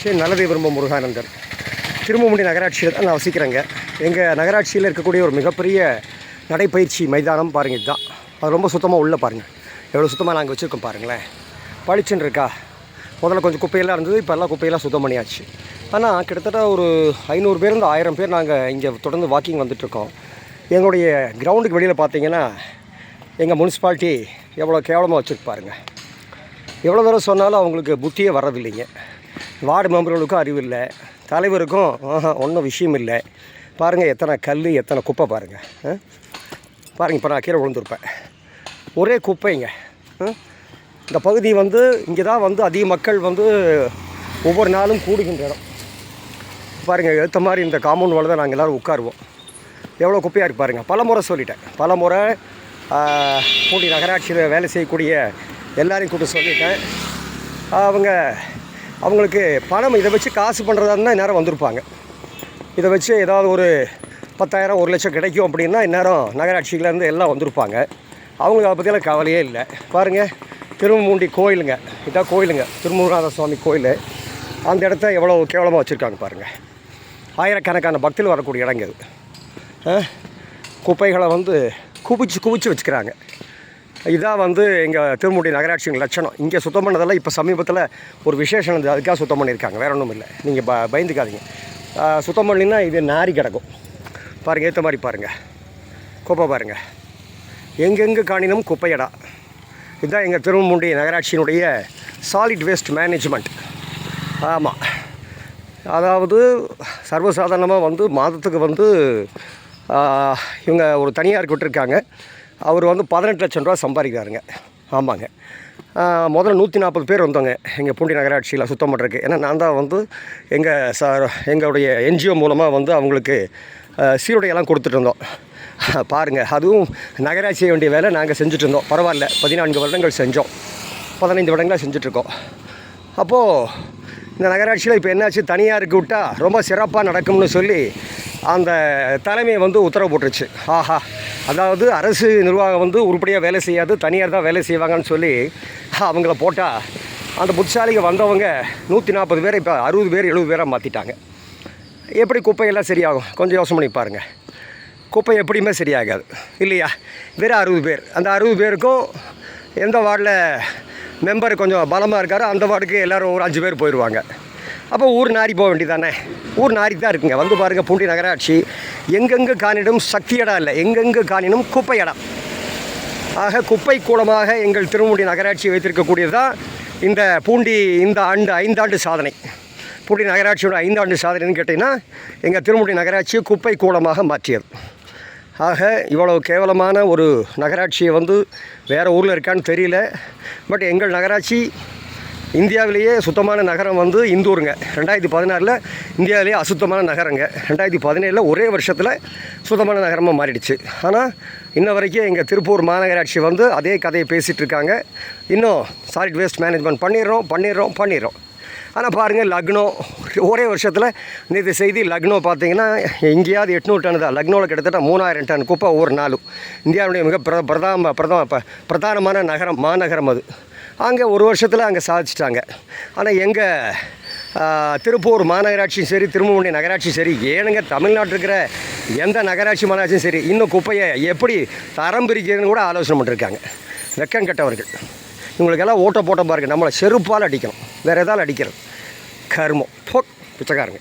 ஸ்ரீ நல்லதை விரும்பும் முருகானந்தர். திரும்புமுடி நகராட்சியில் தான் நான் வசிக்கிறேங்க. எங்கள் நகராட்சியில் இருக்கக்கூடிய ஒரு மிகப்பெரிய நடைப்பயிற்சி மைதானம் பாருங்கள். இதுதான் அது ரொம்ப சுத்தமாக உள்ளே பாருங்கள், எவ்வளோ சுத்தமாக நாங்கள் வச்சுருக்கோம் பாருங்களேன். பளிச்சுன்னு இருக்கா? முதல்ல கொஞ்சம் குப்பையெல்லாம் இருந்தது, இப்போ எல்லாம் குப்பையெல்லாம் சுத்தம் பண்ணியாச்சு. ஆனால் கிட்டத்தட்ட ஒரு 500 பேருந்து 1000 பேர் நாங்கள் இங்கே தொடர்ந்து வாக்கிங் வந்துட்டுருக்கோம். எங்களுடைய கிரவுண்டுக்கு வெளியில் பார்த்தீங்கன்னா எங்கள் முனிசிபாலிட்டி எவ்வளோ கேவலமாக வச்சுருப்பாருங்க. எவ்வளோ தூரம் சொன்னாலும் அவங்களுக்கு புத்தியே வரதில்லைங்க. வார்டு மெம்பர்களுக்கும் அறிவு இல்லை, தலைவருக்கும் ஒன்றும் விஷயம் இல்லை. பாருங்கள் எத்தனை கல், எத்தனை குப்பை பாருங்கள். பாருங்கள், இப்போ நான் கீழே விழுந்துருப்பேன். ஒரே குப்பைங்க. இந்த பகுதி இங்கே தான் அதிக மக்கள் ஒவ்வொரு நாளும் கூடுகின்ற இடம். பாருங்கள், ஏற்ற மாதிரி இந்த காம்பவுண்ட் வால் தான் நாங்கள் எல்லோரும் உட்காருவோம். எவ்வளோ குப்பையாக இருக்கு பாருங்கள். பல முறை சொல்லிட்டேன், பல முறை பூண்டி நகராட்சியில் வேலை செய்யக்கூடிய எல்லாரையும் கூப்பிட்டு சொல்லிட்டேன். அவங்களுக்கு பணம் இதை வச்சு காசு பண்ணுறதா இருந்தால் இந்நேரம் வந்திருப்பாங்க. இதை வச்சு ஏதாவது ஒரு 10,000 1 லட்சம் கிடைக்கும் அப்படின்னா இந்நேரம் நகராட்சியிலேருந்து எல்லாம் வந்திருப்பாங்க. அவங்களுக்கு அதை பற்றியெல்லாம் கவலையே இல்லை. பாருங்கள், திரும்புமுண்டி கோயிலுங்க, இதான் கோயிலுங்க, திருமுருகநாத சுவாமி கோயில். அந்த இடத்த எவ்வளோ கேவலமாக வச்சுருக்காங்க பாருங்கள். ஆயிரக்கணக்கான பக்தர்கள் வரக்கூடிய இடங்க இது. குப்பைகளை குவிச்சு வச்சுக்கிறாங்க. இதான் எங்கள் திருமுடி நகராட்சியின் லட்சணம். இங்கே சுத்தம் பண்ணதெல்லாம் இப்போ சமீபத்தில் ஒரு விசேஷம் இருந்தது, அதுக்காக சுத்தம் பண்ணியிருக்காங்க, வேறு ஒன்றும் இல்லை. நீங்கள் பயந்துக்காதீங்க. சுத்தம் பண்ணினா இது நாரி கிடக்கும் பாருங்கள். ஏற்ற மாதிரி பாருங்கள், குப்பை பாருங்கள், எங்கெங்கே காணினும் குப்பையடா. இதுதான் எங்கள் திருமுடி நகராட்சியினுடைய சாலிட் வேஸ்ட் மேனேஜ்மெண்ட். ஆமாம், அதாவது சர்வசாதாரணமாக மாதத்துக்கு இவங்க ஒரு தனியாருக்கு விட்டுருக்காங்க. அவர் 18 லட்சம் ரூபா சம்பாதிக்கிறாருங்க. ஆமாங்க, முதல்ல 140 பேர் வந்தோங்க எங்கள் பூண்டி நகராட்சியில் சுத்தம் பண்ணுறதுக்கு. ஏன்னா நான் தான் எங்களுடைய என்ஜிஓ மூலமாக அவங்களுக்கு சீருடையெல்லாம் கொடுத்துட்டு இருந்தோம். பாருங்கள், அதுவும் நகராட்சி செய்ய வேண்டிய வேலை நாங்கள் செஞ்சுட்டு இருந்தோம். பரவாயில்ல, 14 வருடங்கள் செஞ்சோம், 15 வருடங்களாக செஞ்சிட்ருக்கோம். அப்போது இந்த நகராட்சியில் இப்போ என்னாச்சு, தனியாருக்கு விட்டால் ரொம்ப சிறப்பாக நடக்கும்னு சொல்லி அந்த தலைமையை உத்தரவு போட்டுருச்சு. ஆஹா, அதாவது அரசு நிர்வாகம் உருப்படியாக வேலை செய்யாது, தனியார் தான் வேலை செய்வாங்கன்னு சொல்லி அவங்கள போட்டால் அந்த புத்திசாலிங்க வந்தவங்க 140 பேரை இப்போ 60 பேர் 70 பேராக மாற்றிட்டாங்க. எப்படி குப்பையெல்லாம் சரியாகும்? கொஞ்சம் யோசனை பண்ணி பாருங்கள். குப்பை எப்படியுமே சரியாகாது இல்லையா? வெறும் 60 பேர். அந்த 60 பேருக்கும் எந்த வார்டில் மெம்பர் கொஞ்சம் பலமாக இருக்காரோ அந்த வார்டுக்கு எல்லோரும் ஒரு 5 பேர் போயிடுவாங்க. அப்போ ஊர் நாரி போக வேண்டியதானே? ஊர் நாரி தான் இருக்குங்க. பாருங்கள், பூண்டி நகராட்சி எங்கெங்கு காணிடும் சக்தி இடம் இல்லை, எங்கெங்கு காணிடும் குப்பை இடம். ஆக குப்பை கூலமாக எங்கள் திருமுடி நகராட்சி வைத்திருக்கக்கூடியது தான் இந்த பூண்டி இந்த 5 ஆண்டு சாதனை. பூண்டி நகராட்சியோட 5 ஆண்டு சாதனைன்னு கேட்டிங்கன்னா எங்கள் திருமுடி நகராட்சியை குப்பை கூலமாக மாற்றியது. ஆக இவ்வளோ கேவலமான ஒரு நகராட்சியை வேறு ஊரில் இருக்கான்னு தெரியல. பட் எங்கள் நகராட்சி இந்தியாவிலேயே சுத்தமான நகரம் இந்தூருங்க. 2016 இந்தியாவிலேயே அசுத்தமான நகரங்க. 2017 ஒரே வருஷத்தில் சுத்தமான நகரமாக மாறிடுச்சு. ஆனால் இன்ன வரைக்கும் எங்கள் திருப்பூர் மாநகராட்சி அதே கதையை பேசிகிட்டு இருக்காங்க. இன்னும் சாலிட் வேஸ்ட் மேனேஜ்மெண்ட் பண்ணிடுறோம். ஆனால் பாருங்கள், லக்னோ ஒரே வருஷத்தில் நேற்று செய்தி லக்னோ பார்த்தீங்கன்னா எங்கேயாவது 800 டன் தான். லக்னோவில் கிட்டத்தட்ட 3000 டன் குப்பை ஒவ்வொரு நாளும். இந்தியாவுடைய மிக பிரதானமான நகரம், மாநகரம் அது. அங்கே ஒரு வருஷத்தில் அங்கே சாதிச்சிட்டாங்க. ஆனால் எங்கள் திருப்பூர் மாநகராட்சியும் சரி, திரும்புமுடி நகராட்சியும் சரி, ஏனுங்க தமிழ்நாட்டில் இருக்கிற எந்த நகராட்சி மாநகராட்சியும் சரி, இன்னும் குப்பையை எப்படி தரம் பிரிக்கிறதுன்னு கூட ஆலோசனை பண்ணிருக்காங்க. வெக்கம் கெட்டவர்கள் இவங்களுக்கெல்லாம் ஓட்ட போட்ட பாருங்க. நம்மளை செருப்பால் அடிக்கணும், வேறு எதாவது அடிக்கிறது கருமம். பிச்சைக்காரங்க.